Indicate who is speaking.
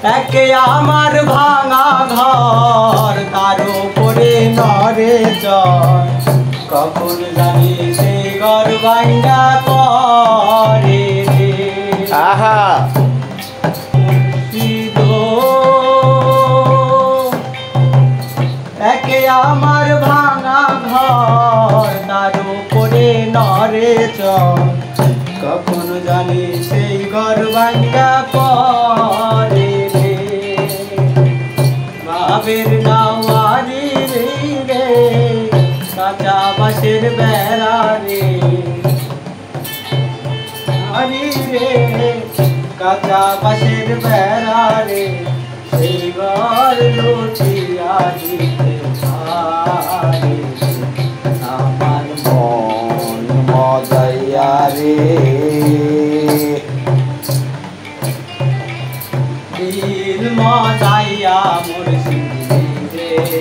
Speaker 1: একে আমার ভাঙা ঘর তার উপরে নরে জ্বর কখন জানি সেই ঘর ভাঙা পরে রে
Speaker 2: আহা
Speaker 1: একে আমার ভাঙা ঘর তার উপরে নরে জ্বর কখন জানি সেই ঘর ভাঙা পরে রে বাবের নাওয়ারি রে কাঁচা বাঁশের বেড়া রে আরি রে কাঁচা বাঁশের বেড়া রে সেই ঘর লুটিয়া দিতে পারে আমার
Speaker 2: মন মজাইয়া রে
Speaker 1: দিল মজাইয়া মুর্শিদ রে